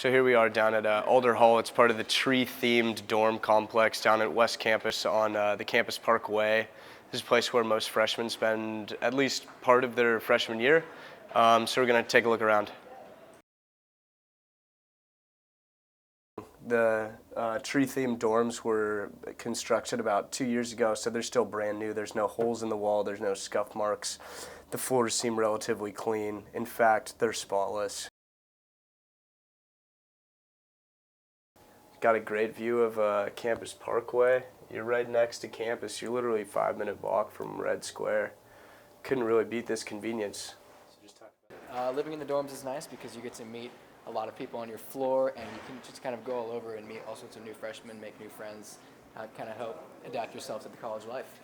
So here we are down at Alder Hall. It's part of the tree-themed dorm complex down at West Campus on the Campus Parkway. This is a place where most freshmen spend at least part of their freshman year. So we're going to take a look around. The tree-themed dorms were constructed about 2 years ago, so they're still brand new. There's no holes in the wall. There's no scuff marks. The floors seem relatively clean. In fact, they're spotless. Got a great view of Campus Parkway. You're right next to campus. You're literally a 5-minute walk from Red Square. Couldn't really beat this convenience. Living in the dorms is nice because you get to meet a lot of people on your floor, and you can just kind of go all over and meet all sorts of new freshmen, make new friends, kind of help adapt yourself to the college life.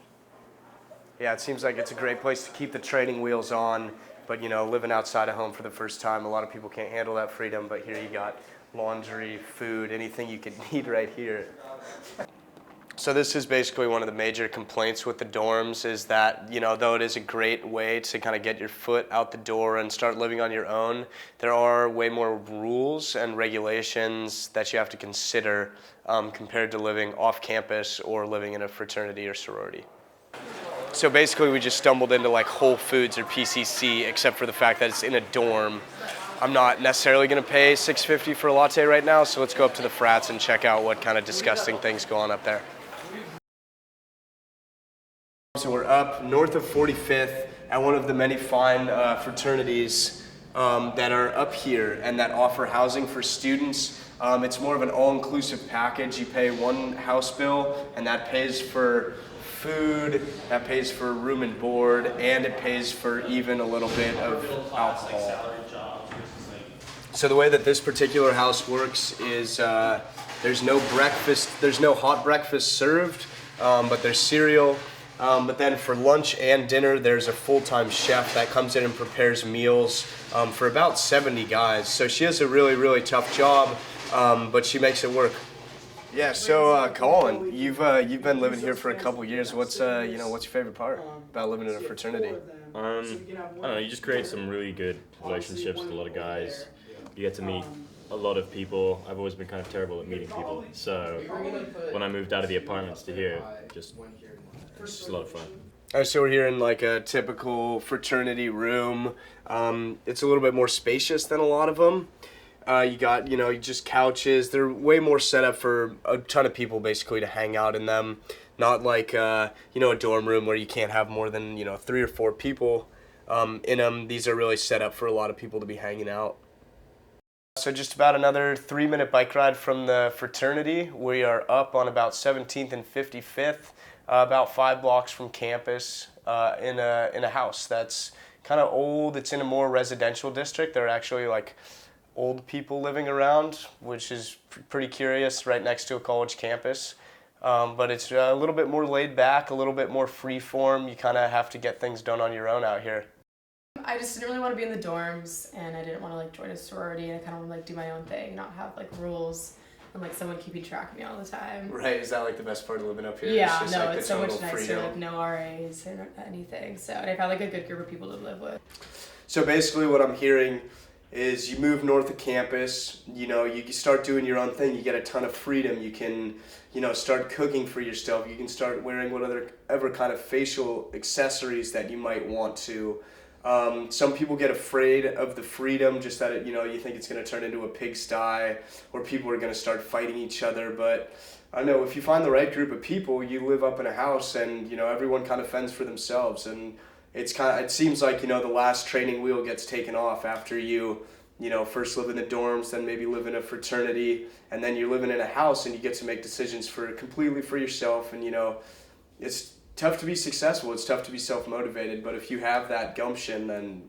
Yeah, it seems like it's a great place to keep the training wheels on, but living outside of home for the first time, a lot of people can't handle that freedom, but here you got laundry, food, anything you could need right here. So this is basically one of the major complaints with the dorms is that, though it is a great way to kind of get your foot out the door and start living on your own, there are way more rules and regulations that you have to consider compared to living off campus or living in a fraternity or sorority. So basically we just stumbled into like Whole Foods or PCC, except for the fact that it's in a dorm. I'm not necessarily going to pay $6.50 for a latte right now, so let's go up to the frats and check out what kind of disgusting things go on up there. So we're up north of 45th at one of the many fine fraternities that are up here and that offer housing for students. It's more of an all-inclusive package. You pay one house bill, and that pays for food, that pays for room and board, and it pays for even a little bit of alcohol. So the way that this particular house works is there's no breakfast, there's no hot breakfast served, but there's cereal. But then for lunch and dinner, there's a full-time chef that comes in and prepares meals for about 70 guys. So she has a really, really tough job, but she makes it work. Yeah. So Colin, you've been living here for a couple years. What's what's your favorite part about living in a fraternity? I don't know. You just create some really good relationships with a lot of guys. You get to meet a lot of people. I've always been kind of terrible at meeting people. So when I moved out of the apartments to here, it's just a lot of fun. All right, so we're here in like a typical fraternity room. It's a little bit more spacious than a lot of them. You got, just couches. They're way more set up for a ton of people basically to hang out in them. Not like, a dorm room where you can't have more than, 3 or 4 people in them. These are really set up for a lot of people to be hanging out. So just about another 3-minute bike ride from the fraternity. We are up on about 17th and 55th, about 5 blocks from campus, in a house that's kind of old. It's in a more residential district. There are actually like old people living around, which is pretty curious, right next to a college campus. But it's a little bit more laid back, a little bit more free form. You kind of have to get things done on your own out here. I just didn't really want to be in the dorms, and I didn't want to join a sorority, and I kind of want to do my own thing, not have rules and someone keeping track of me all the time. Right, is that the best part of living up here? Yeah, it's just, it's so much nicer, freedom. no RAs or anything. So, and I found a good group of people to live with. So basically what I'm hearing is you move north of campus, you start doing your own thing, you get a ton of freedom, you can, start cooking for yourself, you can start wearing whatever kind of facial accessories that you might want to. Some people get afraid of the freedom, just that you think it's going to turn into a pigsty, or people are going to start fighting each other. But I know if you find the right group of people, you live up in a house, and everyone kind of fends for themselves. And it seems like the last training wheel gets taken off after you first live in the dorms, then maybe live in a fraternity, and then you're living in a house, and you get to make decisions completely for yourself. And it's tough to be successful. It's tough to be self-motivated, but if you have that gumption, then